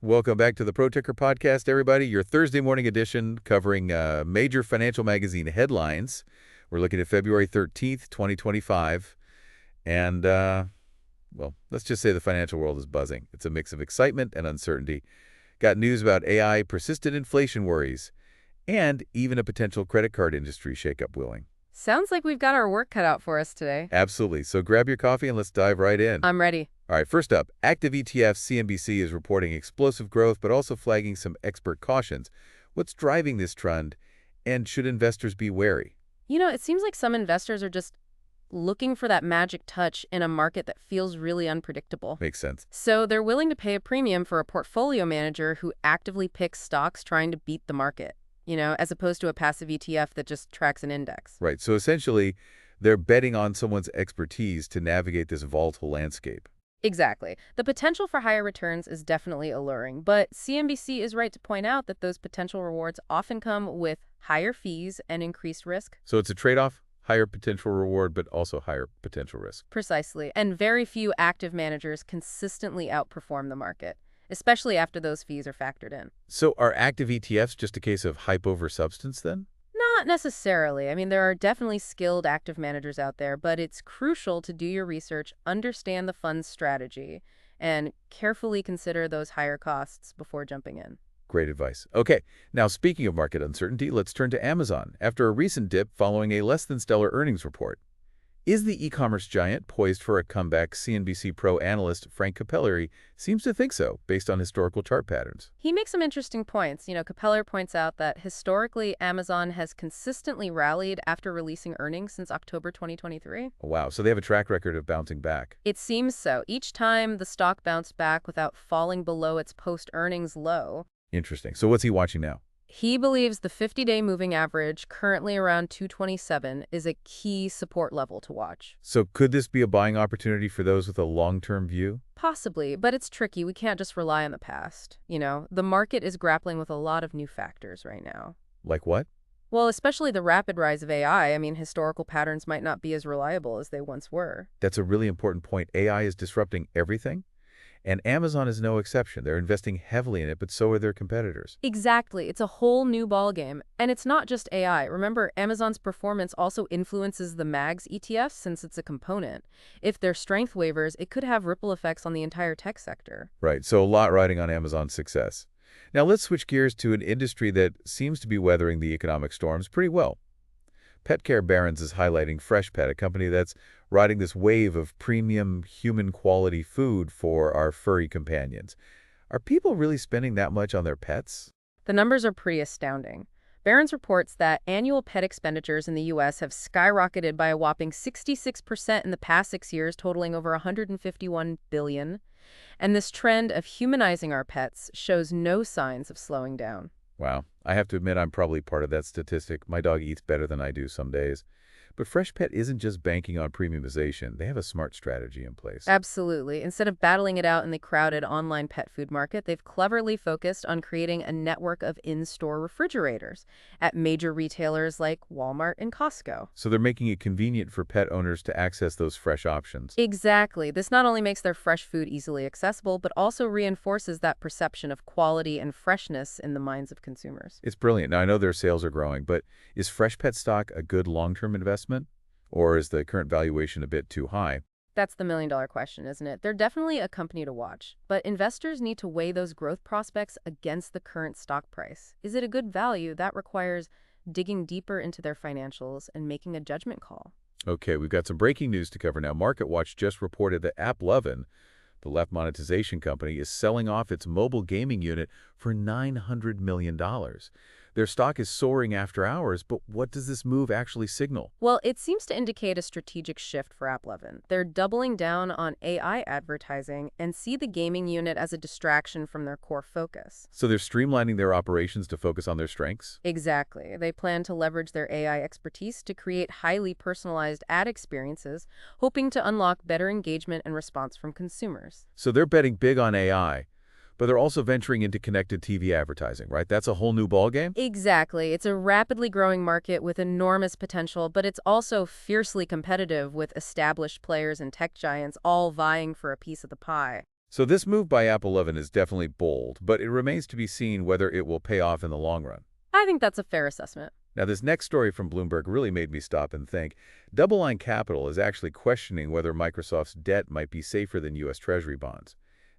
Welcome back to the Pro Ticker Podcast, everybody. Your Thursday morning edition covering major financial magazine headlines. We're looking at February 13th, 2025. And, well, let's just say the financial world is buzzing. It's a mix of excitement and uncertainty. Got news about AI, persistent inflation worries, and even a potential credit card industry shakeup willing. Sounds like we've got our work cut out for us today. Absolutely. So grab your coffee and let's dive right in. I'm ready. All right, first up, active ETFs. CNBC is reporting explosive growth, but also flagging some expert cautions. What's driving this trend, and should investors be wary? It seems like some investors are just looking for that magic touch in a market that feels really unpredictable. Makes sense. So they're willing to pay a premium for a portfolio manager who actively picks stocks trying to beat the market, as opposed to a passive ETF that just tracks an index. Right, so essentially, they're betting on someone's expertise to navigate this volatile landscape. Exactly. The potential for higher returns is definitely alluring, but CNBC is right to point out that those potential rewards often come with higher fees and increased risk. So it's a trade-off, higher potential reward, but also higher potential risk. Precisely. And very few active managers consistently outperform the market, especially after those fees are factored in. So are active ETFs just a case of hype over substance then? Not necessarily. I mean, there are definitely skilled active managers out there, but it's crucial to do your research, understand the fund's strategy, and carefully consider those higher costs before jumping in. Great advice. Okay, now speaking of market uncertainty, let's turn to Amazon. After a recent dip following a less-than-stellar earnings report, is the e-commerce giant poised for a comeback? CNBC Pro analyst Frank Capelleri seems to think so, based on historical chart patterns. He makes some interesting points. Capeller points out that historically, Amazon has consistently rallied after releasing earnings since October 2023. Wow, so they have a track record of bouncing back. It seems so. Each time the stock bounced back without falling below its post-earnings low. Interesting. So what's he watching now? He believes the 50-day moving average, currently around 227, is a key support level to watch. So could this be a buying opportunity for those with a long-term view? Possibly, but it's tricky. We can't just rely on the past. The market is grappling with a lot of new factors right now. Like what? Well, especially the rapid rise of AI. I mean, historical patterns might not be as reliable as they once were. That's a really important point. AI is disrupting everything, and Amazon is no exception. They're investing heavily in it, but so are their competitors. Exactly. It's a whole new ballgame. And it's not just AI. Remember, Amazon's performance also influences the MAGS ETF since it's a component. If their strength wavers, it could have ripple effects on the entire tech sector. Right, so a lot riding on Amazon's success. Now let's switch gears to an industry that seems to be weathering the economic storms pretty well. Pet Care Barons is highlighting Freshpet, a company that's riding this wave of premium human-quality food for our furry companions. Are people really spending that much on their pets? The numbers are pretty astounding. Barron's reports that annual pet expenditures in the U.S. have skyrocketed by a whopping 66% in the past 6 years, totaling over $151 billion. And this trend of humanizing our pets shows no signs of slowing down. Wow, I have to admit I'm probably part of that statistic. My dog eats better than I do some days. But Freshpet isn't just banking on premiumization. They have a smart strategy in place. Absolutely. Instead of battling it out in the crowded online pet food market, they've cleverly focused on creating a network of in-store refrigerators at major retailers like Walmart and Costco. So they're making it convenient for pet owners to access those fresh options. Exactly. This not only makes their fresh food easily accessible, but also reinforces that perception of quality and freshness in the minds of consumers. It's brilliant. Now, I know their sales are growing, but is Freshpet stock a good long-term investment? Or is the current valuation a bit too high? That's the million-dollar question, isn't it? They're definitely a company to watch, but investors need to weigh those growth prospects against the current stock price. Is it a good value? That requires digging deeper into their financials and making a judgment call. Okay, we've got some breaking news to cover now. MarketWatch just reported that AppLovin, the left monetization company, is selling off its mobile gaming unit for $900 million. Their stock is soaring after hours, but what does this move actually signal? Well, it seems to indicate a strategic shift for AppLovin. They're doubling down on AI advertising and see the gaming unit as a distraction from their core focus. So they're streamlining their operations to focus on their strengths? Exactly. They plan to leverage their AI expertise to create highly personalized ad experiences, hoping to unlock better engagement and response from consumers. So they're betting big on AI, but they're also venturing into connected TV advertising, right? That's a whole new ballgame? Exactly. It's a rapidly growing market with enormous potential, but it's also fiercely competitive with established players and tech giants all vying for a piece of the pie. So this move by AppleOven is definitely bold, but it remains to be seen whether it will pay off in the long run. I think that's a fair assessment. Now, this next story from Bloomberg really made me stop and think. DoubleLine Capital is actually questioning whether Microsoft's debt might be safer than U.S. Treasury bonds.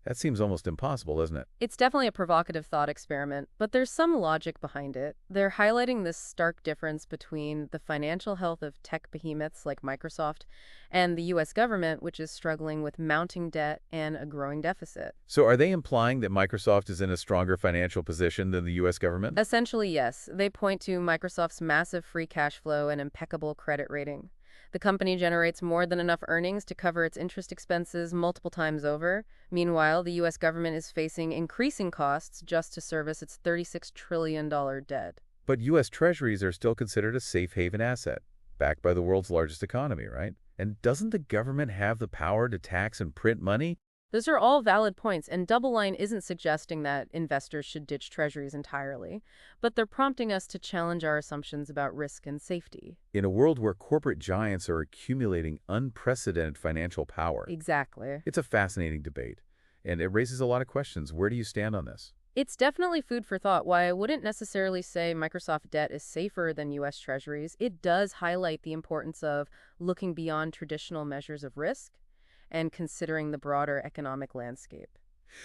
That seems almost impossible, doesn't it? It's definitely a provocative thought experiment, but there's some logic behind it. They're highlighting this stark difference between the financial health of tech behemoths like Microsoft and the U.S. government, which is struggling with mounting debt and a growing deficit. So are they implying that Microsoft is in a stronger financial position than the U.S. government? Essentially, yes. They point to Microsoft's massive free cash flow and impeccable credit rating. The company generates more than enough earnings to cover its interest expenses multiple times over. Meanwhile, the U.S. government is facing increasing costs just to service its $36 trillion debt. But U.S. Treasuries are still considered a safe haven asset, backed by the world's largest economy, right? And doesn't the government have the power to tax and print money? Those are all valid points, and DoubleLine isn't suggesting that investors should ditch treasuries entirely, but they're prompting us to challenge our assumptions about risk and safety. In a world where corporate giants are accumulating unprecedented financial power, Exactly. it's a fascinating debate, and it raises a lot of questions. Where do you stand on this? It's definitely food for thought. While I wouldn't necessarily say Microsoft debt is safer than U.S. treasuries, it does highlight the importance of looking beyond traditional measures of risk and considering the broader economic landscape.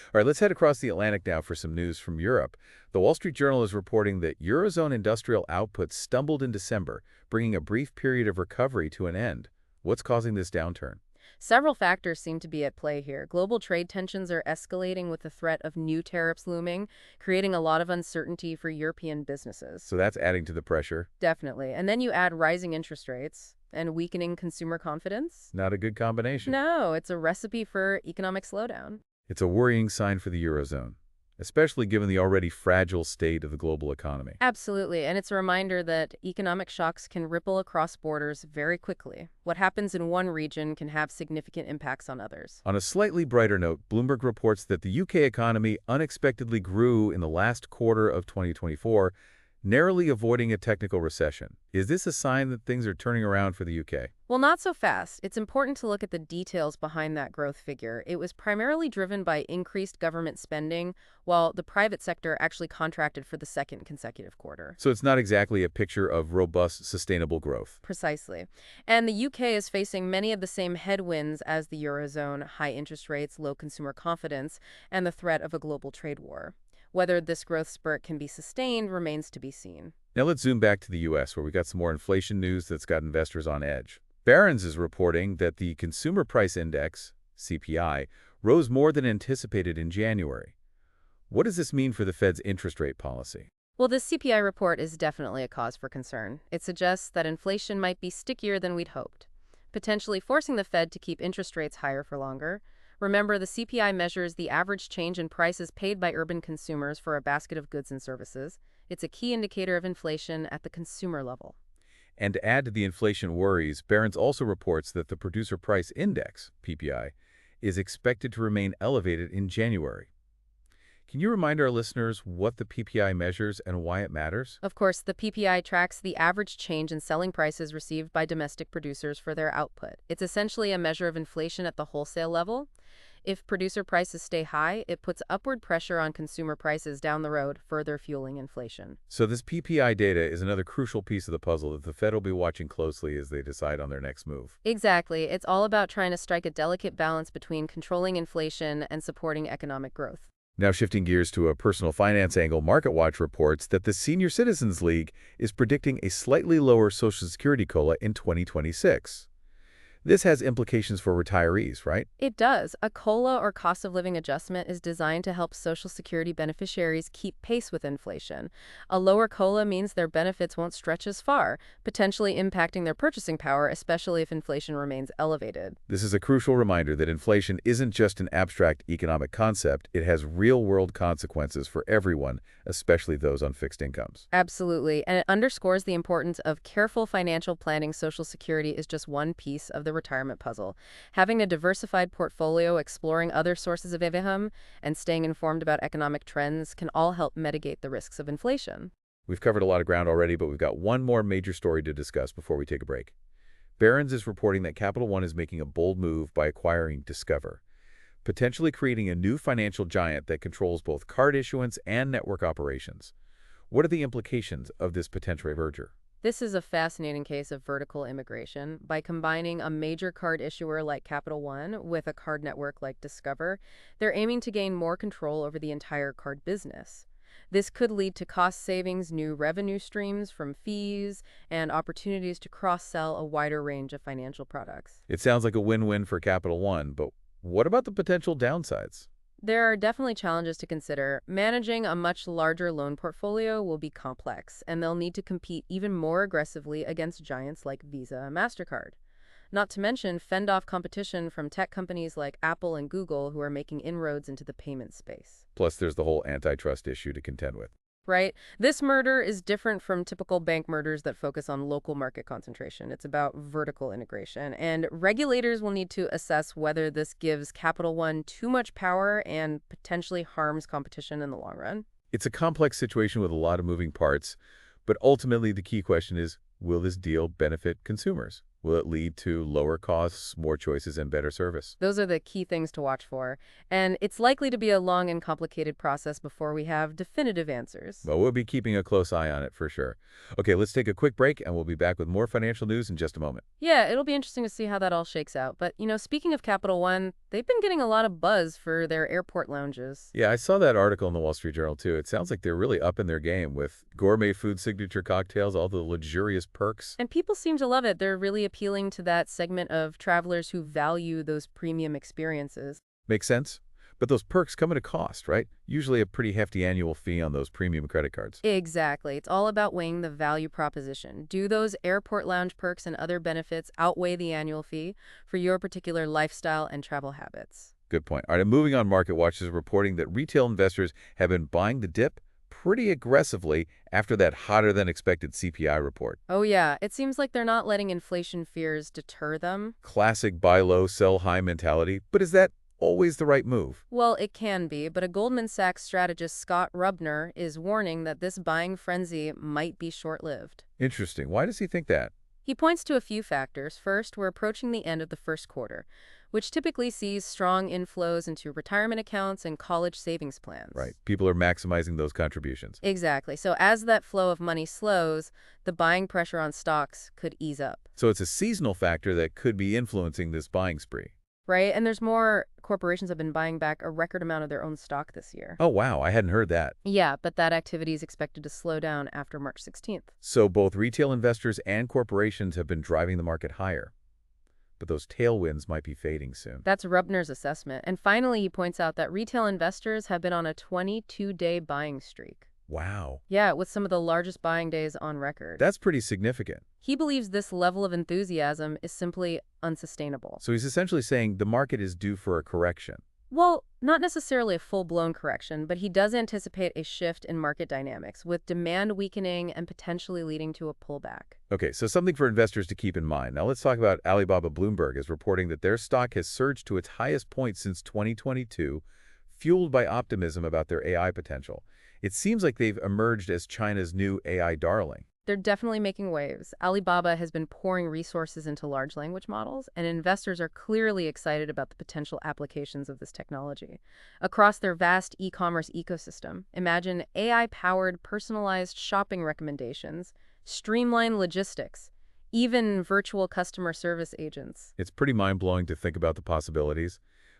All right, let's head across the Atlantic now for some news from Europe. The Wall Street Journal is reporting that Eurozone industrial output stumbled in December, bringing a brief period of recovery to an end. What's causing this downturn? Several factors seem to be at play here. Global trade tensions are escalating with the threat of new tariffs looming, creating a lot of uncertainty for European businesses. So that's adding to the pressure. Definitely. And then you add rising interest rates and weakening consumer confidence. Not a good combination. No, it's a recipe for economic slowdown. It's a worrying sign for the Eurozone, especially given the already fragile state of the global economy. Absolutely, and it's a reminder that economic shocks can ripple across borders very quickly. What happens in one region can have significant impacts on others. On a slightly brighter note, Bloomberg reports that the UK economy unexpectedly grew in the last quarter of 2024, narrowly avoiding a technical recession. Is this a sign that things are turning around for the UK? Well, not so fast. It's important to look at the details behind that growth figure. It was primarily driven by increased government spending, while the private sector actually contracted for the second consecutive quarter. So it's not exactly a picture of robust, sustainable growth. Precisely. And the UK is facing many of the same headwinds as the Eurozone: high interest rates, low consumer confidence, and the threat of a global trade war. Whether this growth spurt can be sustained remains to be seen. Now let's zoom back to the U.S., where we got some more inflation news that's got investors on edge. Barron's is reporting that the Consumer Price Index, CPI, rose more than anticipated in January. What does this mean for the Fed's interest rate policy? Well, this CPI report is definitely a cause for concern. It suggests that inflation might be stickier than we'd hoped, potentially forcing the Fed to keep interest rates higher for longer. Remember, the CPI measures the average change in prices paid by urban consumers for a basket of goods and services. It's a key indicator of inflation at the consumer level. And to add to the inflation worries, Barron's also reports that the Producer Price Index, PPI, is expected to remain elevated in January. Can you remind our listeners what the PPI measures and why it matters? Of course, the PPI tracks the average change in selling prices received by domestic producers for their output. It's essentially a measure of inflation at the wholesale level. If producer prices stay high, it puts upward pressure on consumer prices down the road, further fueling inflation. So this PPI data is another crucial piece of the puzzle that the Fed will be watching closely as they decide on their next move. Exactly. It's all about trying to strike a delicate balance between controlling inflation and supporting economic growth. Now shifting gears to a personal finance angle, MarketWatch reports that the Senior Citizens League is predicting a slightly lower Social Security COLA in 2026. This has implications for retirees, right? It does. A COLA, or cost of living adjustment, is designed to help Social Security beneficiaries keep pace with inflation. A lower COLA means their benefits won't stretch as far, potentially impacting their purchasing power, especially if inflation remains elevated. This is a crucial reminder that inflation isn't just an abstract economic concept. It has real-world consequences for everyone, especially those on fixed incomes. Absolutely, and it underscores the importance of careful financial planning. Social Security is just one piece of the retirement puzzle. Having a diversified portfolio, exploring other sources of income, and staying informed about economic trends can all help mitigate the risks of inflation. We've covered a lot of ground already, but we've got one more major story to discuss before we take a break. Barron's is reporting that Capital One is making a bold move by acquiring Discover. potentially creating a new financial giant that controls both card issuance and network operations. What are the implications of this potential merger? This is a fascinating case of vertical immigration. By combining a major card issuer like Capital One with a card network like Discover, they're aiming to gain more control over the entire card business. This could lead to cost savings, new revenue streams from fees, and opportunities to cross-sell a wider range of financial products. It sounds like a win-win for Capital One, but what about the potential downsides? There are definitely challenges to consider. Managing a much larger loan portfolio will be complex, and they'll need to compete even more aggressively against giants like Visa and MasterCard. Not to mention fend off competition from tech companies like Apple and Google who are making inroads into the payment space. Plus, there's the whole antitrust issue to contend with. Right? This merger is different from typical bank mergers that focus on local market concentration. It's about vertical integration, and regulators will need to assess whether this gives Capital One too much power and potentially harms competition in the long run. It's a complex situation with a lot of moving parts, but ultimately the key question is, will this deal benefit consumers? Will it lead to lower costs, more choices, and better service? Those are the key things to watch for, and it's likely to be a long and complicated process before we have definitive answers. Well, we'll be keeping a close eye on it for sure. Okay, let's take a quick break, and we'll be back with more financial news in just a moment. Yeah, it'll be interesting to see how that all shakes out. But, speaking of Capital One, they've been getting a lot of buzz for their airport lounges. Yeah, I saw that article in the Wall Street Journal, too. It sounds like they're really up in their game with gourmet food signature cocktails, all the luxurious perks. And people seem to love it. They're really appealing to that segment of travelers who value those premium experiences. Makes sense? But those perks come at a cost, right? Usually a pretty hefty annual fee on those premium credit cards. Exactly. It's all about weighing the value proposition. Do those airport lounge perks and other benefits outweigh the annual fee for your particular lifestyle and travel habits? Good point. All right, and moving on, MarketWatch is reporting that retail investors have been buying the dip pretty aggressively after that hotter-than-expected CPI report. Oh yeah, it seems like they're not letting inflation fears deter them. Classic buy low, sell high mentality, but is that always the right move? Well, it can be, but a Goldman Sachs strategist, Scott Rubner, is warning that this buying frenzy might be short-lived. Interesting. Why does he think that? He points to a few factors. First, we're approaching the end of the first quarter, which typically sees strong inflows into retirement accounts and college savings plans. Right. People are maximizing those contributions. Exactly. So as that flow of money slows, the buying pressure on stocks could ease up. So it's a seasonal factor that could be influencing this buying spree. Right? And there's more corporations have been buying back a record amount of their own stock this year. Oh, wow. I hadn't heard that. Yeah, but that activity is expected to slow down after March 16th. So both retail investors and corporations have been driving the market higher. But those tailwinds might be fading soon. That's Rubner's assessment. And finally, he points out that retail investors have been on a 22-day buying streak. Wow. Yeah, with some of the largest buying days on record. That's pretty significant. He believes this level of enthusiasm is simply unsustainable. So he's essentially saying the market is due for a correction. Well, not necessarily a full-blown correction, but he does anticipate a shift in market dynamics, with demand weakening and potentially leading to a pullback. Okay, so something for investors to keep in mind. Now let's talk about Alibaba. Bloomberg is reporting that their stock has surged to its highest point since 2022, fueled by optimism about their AI potential. It seems like they've emerged as China's new AI darling. They're definitely making waves. Alibaba has been pouring resources into large language models, and investors are clearly excited about the potential applications of this technology. Across their vast e-commerce ecosystem, imagine AI-powered personalized shopping recommendations, streamlined logistics, even virtual customer service agents. It's pretty mind-blowing to think about the possibilities.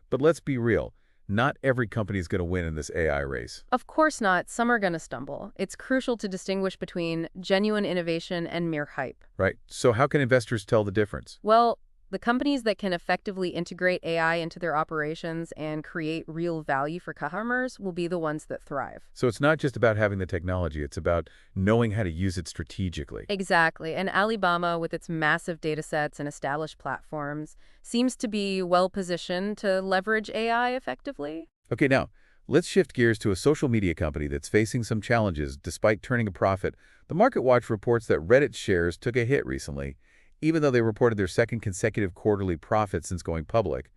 But let's be real. Not every company is going to win in this AI race. Of course not. Some are going to stumble. It's crucial to distinguish between genuine innovation and mere hype. Right. So how can investors tell the difference? Well, the companies that can effectively integrate AI into their operations and create real value for customers will be the ones that thrive. So it's not just about having the technology, it's about knowing how to use it strategically. Exactly. And Alibaba, with its massive data sets and established platforms, seems to be well-positioned to leverage AI effectively. Okay, now, let's shift gears to a social media company that's facing some challenges despite turning a profit. The MarketWatch reports that Reddit shares took a hit recently, even though they reported their second consecutive quarterly profit since going public.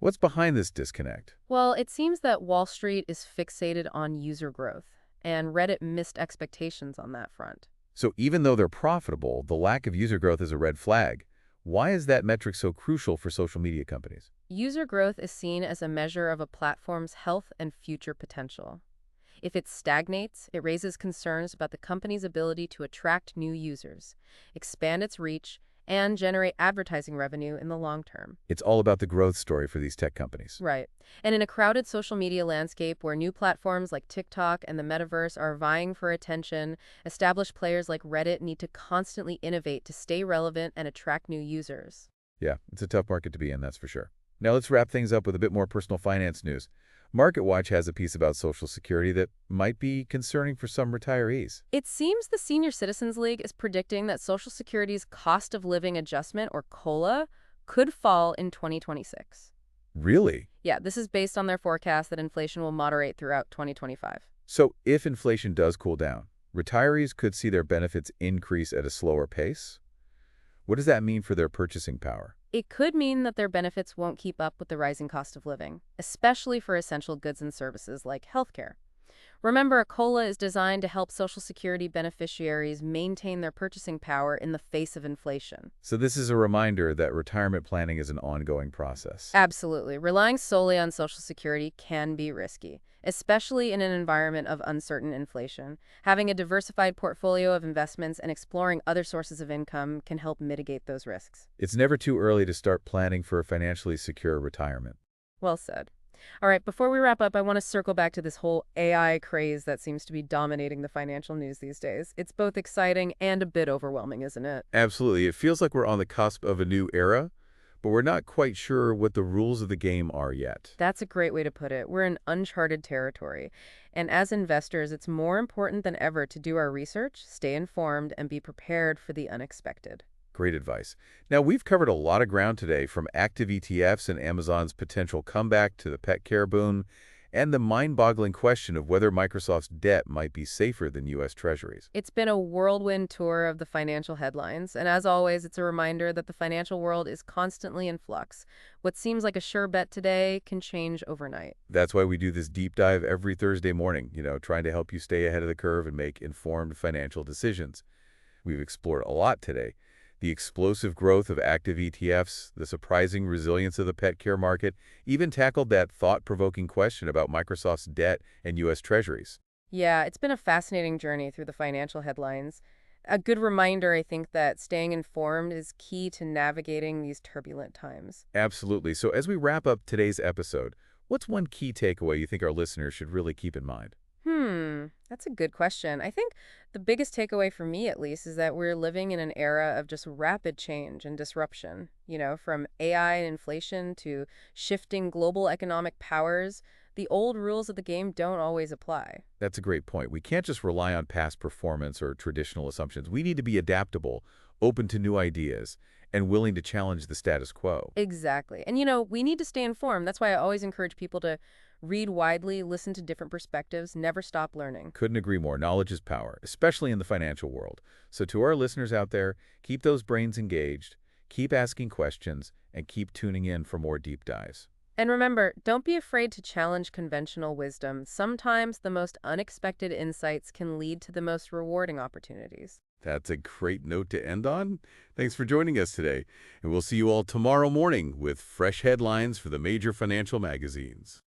What's behind this disconnect? Well, it seems that Wall Street is fixated on user growth, and Reddit missed expectations on that front. So even though they're profitable, the lack of user growth is a red flag. Why is that metric so crucial for social media companies? User growth is seen as a measure of a platform's health and future potential. If it stagnates, it raises concerns about the company's ability to attract new users, expand its reach, and generate advertising revenue in the long term. It's all about the growth story for these tech companies. Right. And in a crowded social media landscape where new platforms like TikTok and the metaverse are vying for attention, established players like Reddit need to constantly innovate to stay relevant and attract new users. Yeah, it's a tough market to be in, that's for sure. Now let's wrap things up with a bit more personal finance news. MarketWatch has a piece about Social Security that might be concerning for some retirees. It seems the Senior Citizens League is predicting that Social Security's cost of living adjustment, or COLA, could fall in 2026. Really? Yeah, this is based on their forecast that inflation will moderate throughout 2025. So if inflation does cool down, retirees could see their benefits increase at a slower pace? What does that mean for their purchasing power? It could mean that their benefits won't keep up with the rising cost of living, especially for essential goods and services like healthcare. Remember, a COLA is designed to help Social Security beneficiaries maintain their purchasing power in the face of inflation. So this is a reminder that retirement planning is an ongoing process. Absolutely. Relying solely on Social Security can be risky, especially in an environment of uncertain inflation. Having a diversified portfolio of investments and exploring other sources of income can help mitigate those risks. It's never too early to start planning for a financially secure retirement. Well said. All right, before we wrap up, I want to circle back to this whole AI craze that seems to be dominating the financial news these days. It's both exciting and a bit overwhelming, isn't it? Absolutely. It feels like we're on the cusp of a new era, but we're not quite sure what the rules of the game are yet. That's a great way to put it. We're in uncharted territory. And as investors, it's more important than ever to do our research, stay informed, and be prepared for the unexpected. Great advice. Now, we've covered a lot of ground today, from active ETFs and Amazon's potential comeback to the pet care boom, and the mind-boggling question of whether Microsoft's debt might be safer than U.S. Treasuries. It's been a whirlwind tour of the financial headlines, and as always, it's a reminder that the financial world is constantly in flux. What seems like a sure bet today can change overnight. That's why we do this deep dive every Thursday morning, trying to help you stay ahead of the curve and make informed financial decisions. We've explored a lot today. The explosive growth of active ETFs, the surprising resilience of the pet care market, even tackled that thought-provoking question about Microsoft's debt and U.S. Treasuries. Yeah, it's been a fascinating journey through the financial headlines. A good reminder, I think, that staying informed is key to navigating these turbulent times. Absolutely. So as we wrap up today's episode, what's one key takeaway you think our listeners should really keep in mind? That's a good question. I think the biggest takeaway for me, at least, is that we're living in an era of just rapid change and disruption. From AI and inflation to shifting global economic powers, the old rules of the game don't always apply. That's a great point. We can't just rely on past performance or traditional assumptions. We need to be adaptable, open to new ideas, and willing to challenge the status quo. Exactly. And, we need to stay informed. That's why I always encourage people to read widely, listen to different perspectives, never stop learning. Couldn't agree more. Knowledge is power, especially in the financial world. So to our listeners out there, keep those brains engaged, keep asking questions, and keep tuning in for more deep dives. And remember, don't be afraid to challenge conventional wisdom. Sometimes the most unexpected insights can lead to the most rewarding opportunities. That's a great note to end on. Thanks for joining us today, and we'll see you all tomorrow morning with fresh headlines for the major financial magazines.